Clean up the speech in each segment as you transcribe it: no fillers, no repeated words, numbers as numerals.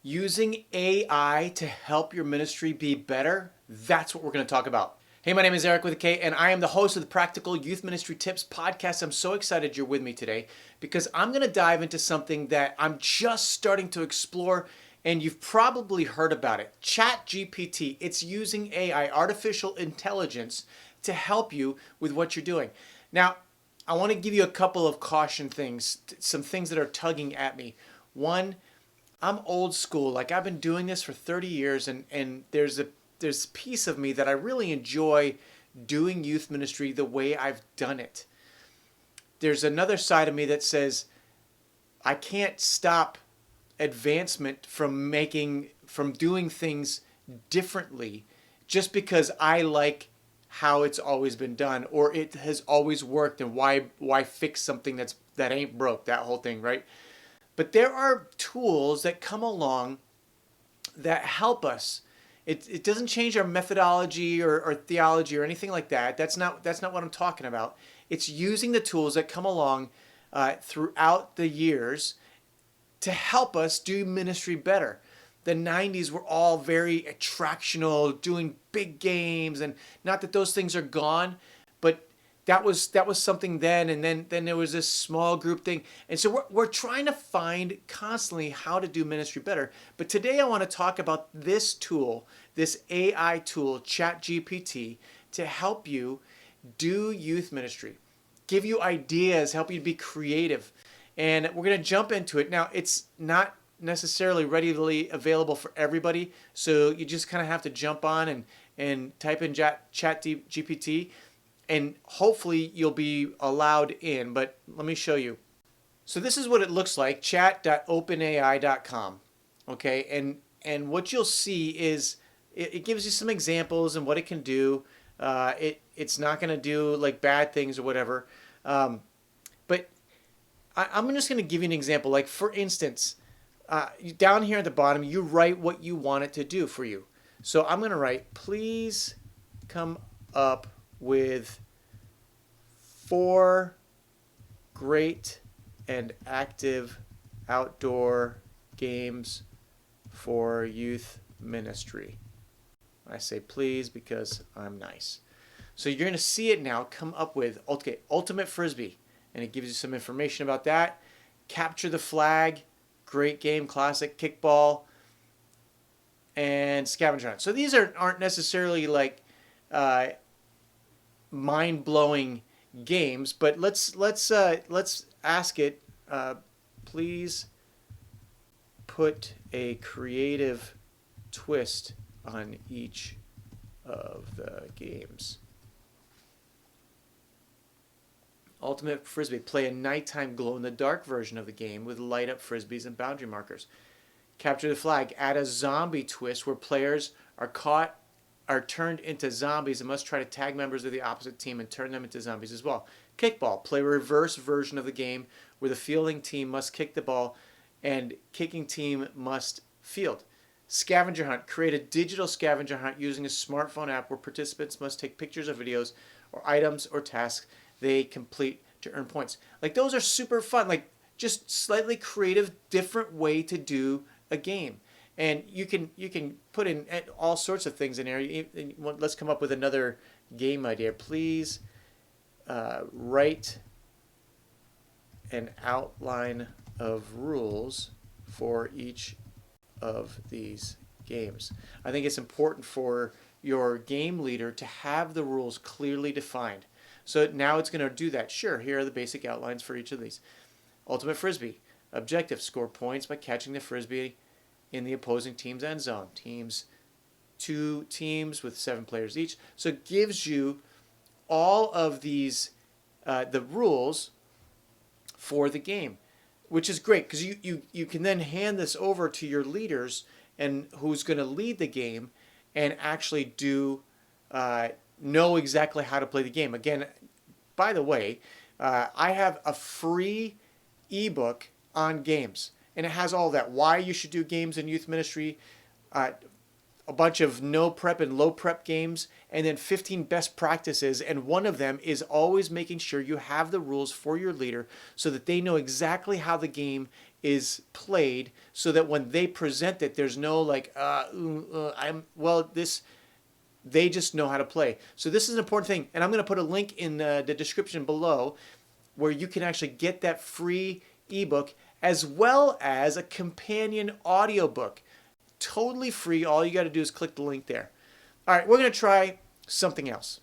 Using AI to help your ministry be better? That's what we're going to talk about. Hey, my name is Eric with a K, and I am the host of the Practical Youth Ministry Tips podcast. I'm so excited you're with me today because I'm going to dive into something that I'm just starting to explore, and you've probably heard about it. ChatGPT. It's using AI, artificial intelligence, to help you with what you're doing. Now, I want to give you a couple of caution things, some things that are tugging at me. One, I'm old school. Like, I've been doing this for 30 years, and there's a piece of me that I really enjoy doing youth ministry the way I've done it. There's another side of me that says I can't stop advancement from doing things differently just because I like how it's always been done, or it has always worked, and why fix something that ain't broke, that whole thing, right? But there are tools that come along that help us. It doesn't change our methodology or theology or anything like that. That's not what I'm talking about. It's using the tools that come along throughout the years to help us do ministry better. The 90s were all very attractional, doing big games, and not that those things are gone, but that was something then, and then there was this small group thing. And so we're trying to find constantly how to do ministry better. But today I want to talk about this tool, this AI tool, ChatGPT, to help you do youth ministry, give you ideas, help you be creative. And we're going to jump into it. Now, it's not necessarily readily available for everybody, so you just kind of have to jump on and type in ChatGPT. And hopefully you'll be allowed in, but let me show you. So this is what it looks like, chat.openai.com. Okay, and what you'll see is it gives you some examples and what it can do. It's not going to do like bad things or whatever. But I'm just going to give you an example. Like, for instance, down here at the bottom, you write what you want it to do for you. So I'm going to write, please come up with 4 great and active outdoor games for youth ministry. I say please because I'm nice. So you're going to see it now come up with, okay, Ultimate Frisbee, and it gives you some information about that. Capture the Flag, great game, classic, kickball, and scavenger hunt. So these aren't necessarily like mind-blowing games, but let's ask it, please put a creative twist on each of the games. Ultimate Frisbee, play a nighttime glow-in-the-dark version of the game with light-up frisbees and boundary markers. Capture the Flag, add a zombie twist where players are turned into zombies and must try to tag members of the opposite team and turn them into zombies as well. Kickball, play a reverse version of the game where the fielding team must kick the ball and kicking team must field. Scavenger Hunt, create a digital scavenger hunt using a smartphone app where participants must take pictures of videos or items or tasks they complete to earn points. Like, those are super fun, like just slightly creative, different way to do a game. And you can put in all sorts of things in there. Let's come up with another game idea. Please write an outline of rules for each of these games. I think it's important for your game leader to have the rules clearly defined. So now it's going to do that. Sure, here are the basic outlines for each of these. Ultimate Frisbee. Objective, score points by catching the Frisbee in the opposing team's end zone. 2 teams with 7 players each. So it gives you all of these, the rules for the game, which is great because you can then hand this over to your leaders and who's going to lead the game and actually know exactly how to play the game. Again, by the way, I have a free ebook on games. And it has all that. Why you should do games in youth ministry, a bunch of no prep and low prep games, and then 15 best practices. And one of them is always making sure you have the rules for your leader so that they know exactly how the game is played so that when they present it, there's no like, they just know how to play. So this is an important thing. And I'm going to put a link in the description below where you can actually get that free ebook as well as a companion audiobook. Totally free. All you got to do is click the link there. All right, we're going to try something else.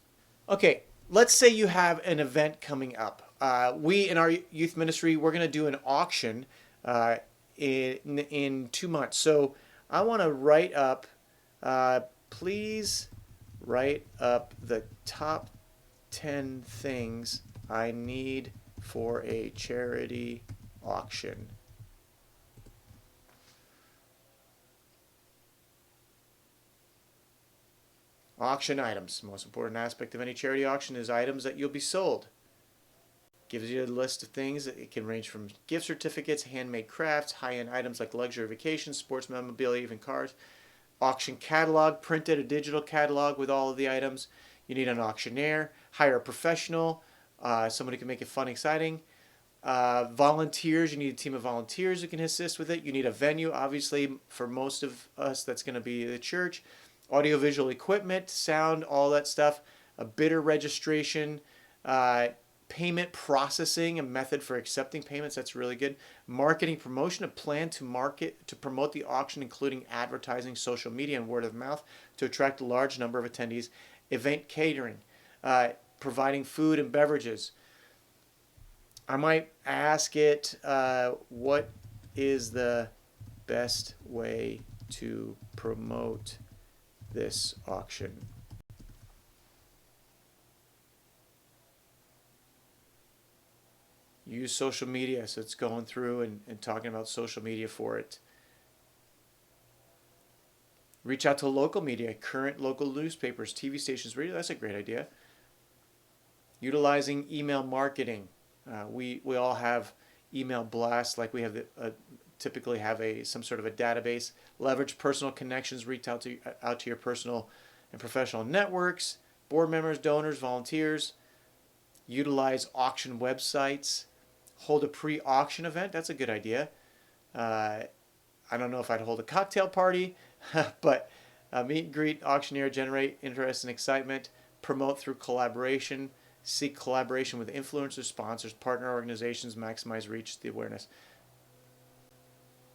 Okay, let's say you have an event coming up. We in our youth ministry, we're going to do an auction in 2 months. So I want to write up, please write up the top 10 things I need for a charity auction. Auction items. Most important aspect of any charity auction is items that you'll be sold. Gives you a list of things. It can range from gift certificates, handmade crafts, high-end items like luxury vacations, sports memorabilia, even cars. Auction catalog, printed a digital catalog with all of the items. You need an auctioneer. Hire a professional, somebody who can make it fun, exciting. Volunteers, you need a team of volunteers who can assist with it. You need a venue, obviously, for most of us, that's going to be the church. Audiovisual equipment, sound, all that stuff. A bidder registration, payment processing, a method for accepting payments, that's really good. Marketing promotion, a plan to promote the auction, including advertising, social media, and word of mouth to attract a large number of attendees. Event catering, providing food and beverages. I might ask it, what is the best way to promote this auction? Use social media, so it's going through and talking about social media for it. Reach out to local media, current local newspapers, TV stations, radio. That's a great idea. Utilizing email marketing. We all have email blasts, like we have typically have some sort of a database. Leverage personal connections. Reach out to your personal and professional networks, board members, donors, volunteers. Utilize auction websites. Hold a pre-auction event. That's a good idea. I don't know if I'd hold a cocktail party, but meet and greet, auctioneer, generate interest and excitement. Promote through collaboration. Seek collaboration with influencers, sponsors, partner organizations, maximize reach, the awareness.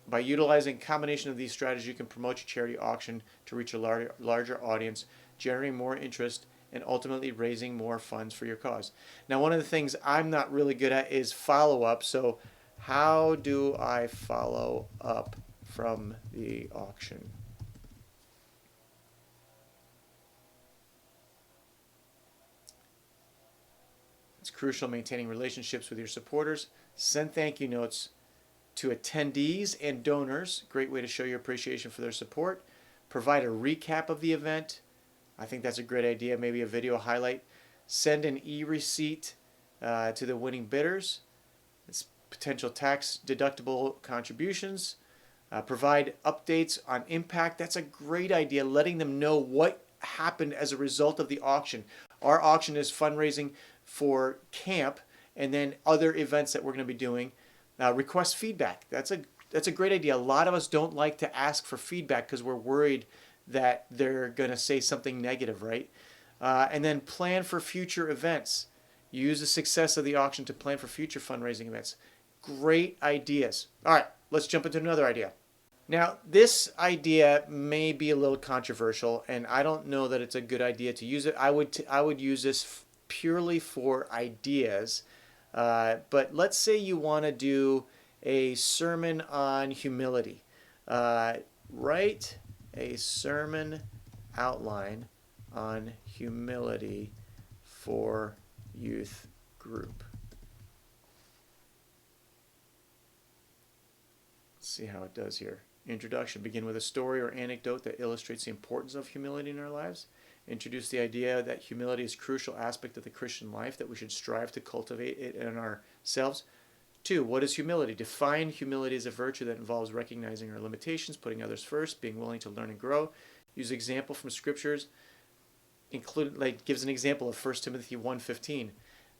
By utilizing a combination of these strategies, you can promote your charity auction to reach a larger audience, generating more interest, and ultimately raising more funds for your cause. Now, one of the things I'm not really good at is follow-up. So how do I follow up from the auction? It's crucial maintaining relationships with your supporters. Send thank you notes to attendees and donors. Great way to show your appreciation for their support. Provide a recap of the event. I think that's a great idea. Maybe a video highlight. Send an e-receipt to the winning bidders. It's potential tax deductible contributions. Provide updates on impact. That's a great idea, letting them know what happened as a result of the auction. Our auction is fundraising for camp and then other events that we're going to be doing. Request feedback. That's a great idea. A lot of us don't like to ask for feedback because we're worried that they're going to say something negative, right? And then plan for future events. Use the success of the auction to plan for future fundraising events. Great ideas. All right, let's jump into another idea. Now, this idea may be a little controversial, and I don't know that it's a good idea to use it. I would use this purely for ideas. But let's say you want to do a sermon on humility. Write a sermon outline on humility for youth group. Let's see how it does here. Introduction. Begin with a story or anecdote that illustrates the importance of humility in our lives. Introduce the idea that humility is a crucial aspect of the Christian life, that we should strive to cultivate it in ourselves. 2, what is humility? Define humility as a virtue that involves recognizing our limitations, putting others first, being willing to learn and grow. Use example from scriptures. Gives an example of 1 Timothy 1:15.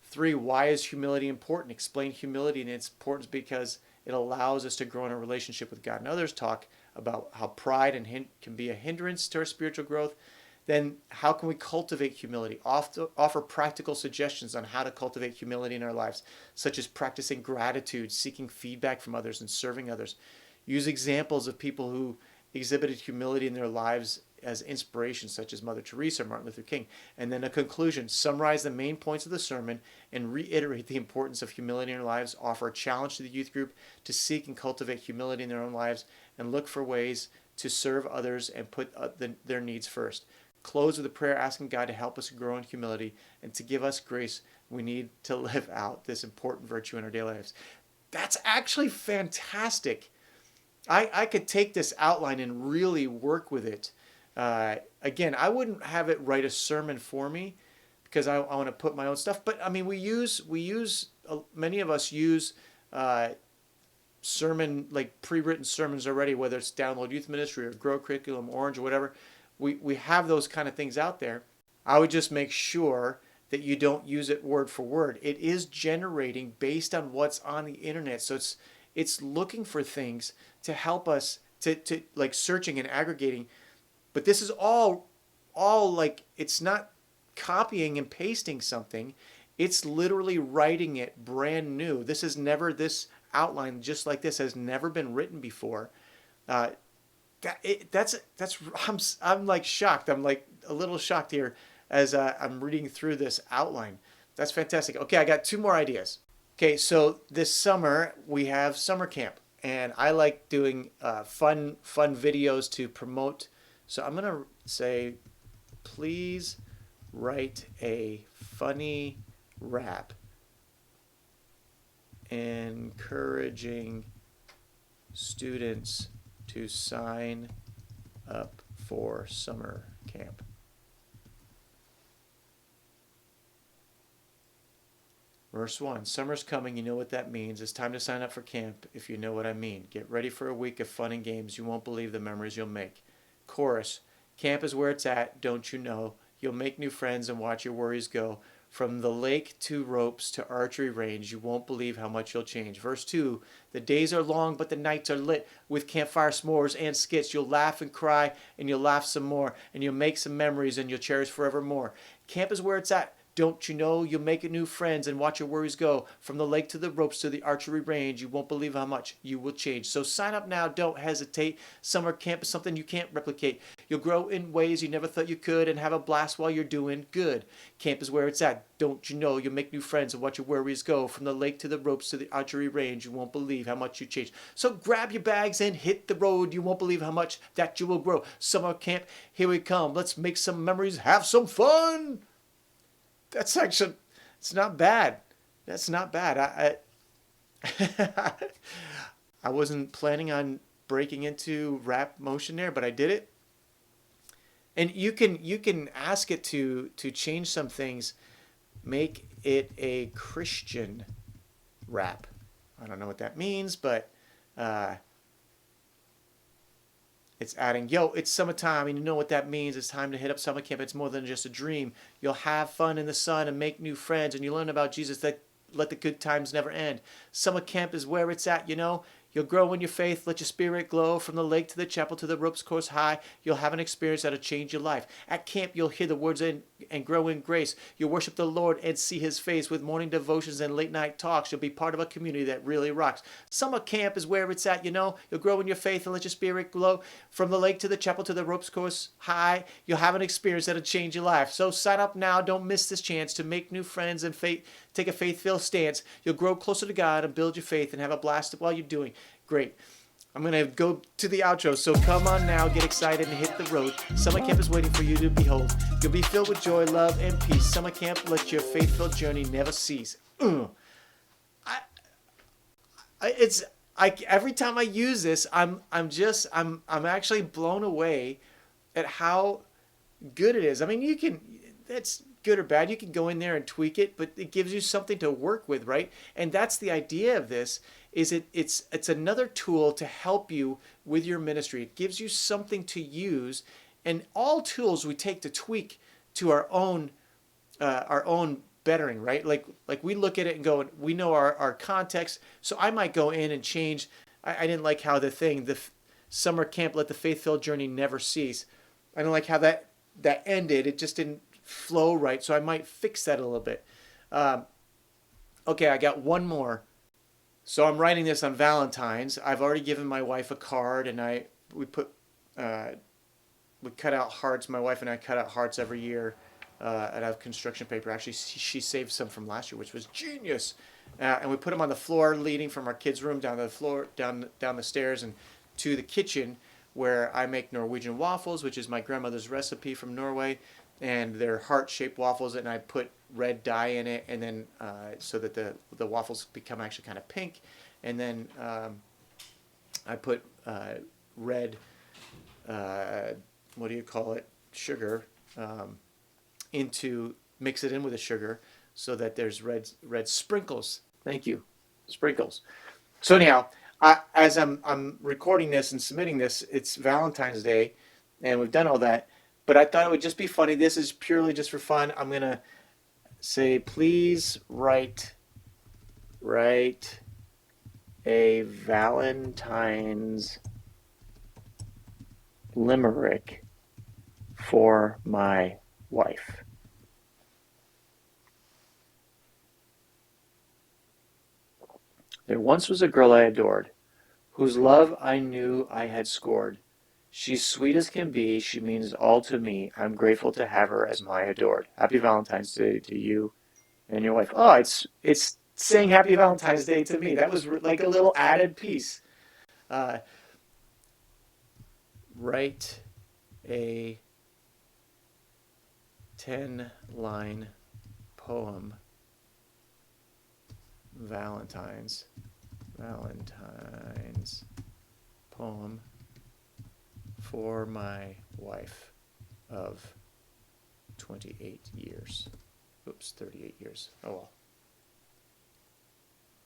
3, why is humility important? Explain humility and its importance because it allows us to grow in a relationship with God. And others talk about how pride can be a hindrance to our spiritual growth. Then how can we cultivate humility? Offer practical suggestions on how to cultivate humility in our lives, such as practicing gratitude, seeking feedback from others, and serving others. Use examples of people who exhibited humility in their lives as inspiration, such as Mother Teresa or Martin Luther King. And then a conclusion. Summarize the main points of the sermon and reiterate the importance of humility in our lives. Offer a challenge to the youth group to seek and cultivate humility in their own lives and look for ways to serve others and put their needs first. Close with a prayer asking God to help us grow in humility and to give us grace. We need to live out this important virtue in our daily lives. That's actually fantastic. I could take this outline and really work with it. Again, I wouldn't have it write a sermon for me because I want to put my own stuff. But I mean, many of us use pre-written sermons already, whether it's Download Youth Ministry or Grow Curriculum, Orange, or whatever. We have those kind of things out there. I would just make sure that you don't use it word for word. It is generating based on what's on the internet. So it's looking for things to help us to like searching and aggregating. But this is all like, it's not copying and pasting something. It's literally writing it brand new. This outline just like this has never been written before. I'm like shocked. I'm like a little shocked here as I'm reading through this outline. That's fantastic. Okay, I got 2 more ideas. Okay, so this summer we have summer camp, and I like doing fun videos to promote. So I'm gonna say, please write a funny rap encouraging students to sign up for summer camp. Verse 1, summer's coming, you know what that means. It's time to sign up for camp if you know what I mean. Get ready for a week of fun and games. You won't believe the memories you'll make. Chorus, camp is where it's at, don't you know? You'll make new friends and watch your worries go. From the lake to ropes to archery range, you won't believe how much you'll change. Verse 2, the days are long, but the nights are lit with campfire s'mores and skits. You'll laugh and cry, and you'll laugh some more, and you'll make some memories, and you'll cherish forevermore. Camp is where it's at. Don't you know you'll make new friends and watch your worries go. From the lake to the ropes to the archery range, you won't believe how much you will change. So sign up now, don't hesitate. Summer camp is something you can't replicate. You'll grow in ways you never thought you could and have a blast while you're doing good. Camp is where it's at. Don't you know you'll make new friends and watch your worries go. From the lake to the ropes to the archery range, you won't believe how much you change. So grab your bags and hit the road. You won't believe how much that you will grow. Summer camp, here we come. Let's make some memories, have some fun. That's actually, it's not bad. That's not bad. I wasn't planning on breaking into rap motion there, but I did it. And you can ask it to change some things. Make it a Christian rap. I don't know what that means, but it's adding, yo, it's summertime, and you know what that means. It's time to hit up summer camp. It's more than just a dream. You'll have fun in the sun and make new friends, and you learn about Jesus, that let the good times never end. Summer camp is where it's at, you know. You'll grow in your faith, let your spirit glow. From the lake to the chapel to the ropes course high, you'll have an experience that'll change your life. At camp, you'll hear the words and grow in grace. You'll worship the Lord and see his face with morning devotions and late night talks. You'll be part of a community that really rocks. Summer camp is where it's at, you know. You'll grow in your faith and let your spirit glow. From the lake to the chapel to the ropes course high, you'll have an experience that'll change your life. So sign up now. Don't miss this chance to make new friends and take a faith-filled stance. You'll grow closer to God and build your faith and have a blast while you're doing. Great. I'm going to go to the outro, so come on now, get excited and hit the road. Summer camp is waiting for you to behold. You'll be filled with joy, love, and peace. Summer camp, let your faith-filled journey never cease. Every time I use this, I'm actually blown away at how good it is. I mean, that's good or bad. You can go in there and tweak it, but it gives you something to work with, right? And that's the idea of this. It's another tool to help you with your ministry. It gives you something to use, and all tools we take to tweak to our own bettering, right? Like we look at it and go, we know our context. So I might go in and change. I didn't like how the summer camp, let the faith-filled journey never cease. I don't like how that ended. It just didn't flow right. So I might fix that a little bit. Okay, I got one more. So I'm writing this on Valentine's. I've already given my wife a card, and we cut out hearts. My wife and I cut out hearts every year out of construction paper. Actually, she saved some from last year, which was genius. And we put them on the floor, leading from our kids' room down the floor, down the stairs, and to the kitchen, where I make Norwegian waffles, which is my grandmother's recipe from Norway, and they're heart-shaped waffles, and I put red dye in it, and then so that the waffles become actually kind of pink, and then I put red, what do you call it, sugar, mix it in with the sugar, so that there's red sprinkles. Thank you, sprinkles. So anyhow, as I'm recording this and submitting this, it's Valentine's Day, and we've done all that. But I thought it would just be funny. This is purely just for fun. I'm gonna say, please write a Valentine's limerick for my wife. There once was a girl I adored, whose love I knew I had scored. She's sweet as can be, she means all to me. I'm grateful to have her as my adored. Happy Valentine's Day to you and your wife. Oh, it's saying Happy Valentine's Day to me. That was like a little added piece. Write a 10-line poem. Valentine's poem for my wife of 28 years. Oops, 38 years. Oh well.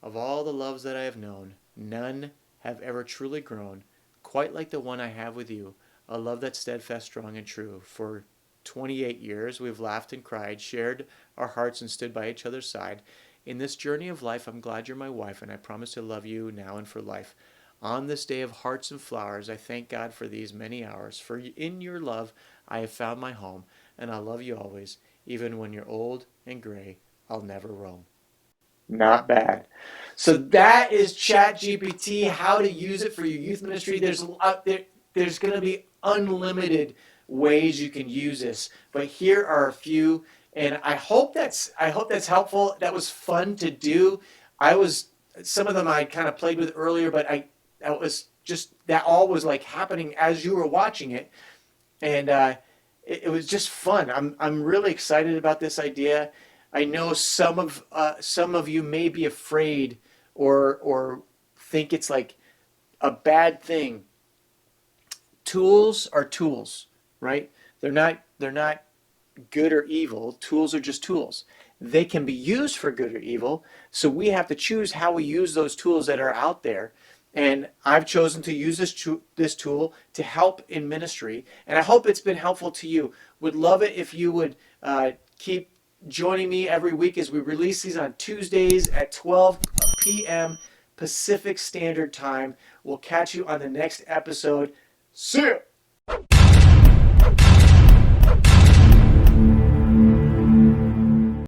Of all the loves that I have known, none have ever truly grown quite like the one I have with you, a love that's steadfast, strong, and true. For 28 years we've laughed and cried, shared our hearts, and stood by each other's side. In this journey of life, I'm glad you're my wife, and I promise to love you now and for life. On this day of hearts and flowers, I thank God for these many hours. For in your love, I have found my home, and I'll love you always. Even when you're old and gray, I'll never roam. Not bad. So that is ChatGPT, how to use it for your youth ministry. There's going to be unlimited ways you can use this, but here are a few. And I hope that's helpful. That was fun to do. Some of them I kind of played with earlier, but that all was like happening as you were watching it, and it was just fun. I'm really excited about this idea. I know some of you may be afraid or think it's like a bad thing. Tools are tools, right? They're not good or evil. Tools are just tools. They can be used for good or evil. So we have to choose how we use those tools that are out there. And I've chosen to use this tool to help in ministry. And I hope it's been helpful to you. Would love it if you would keep joining me every week as we release these on Tuesdays at 12 p.m. Pacific Standard Time. We'll catch you on the next episode. See ya!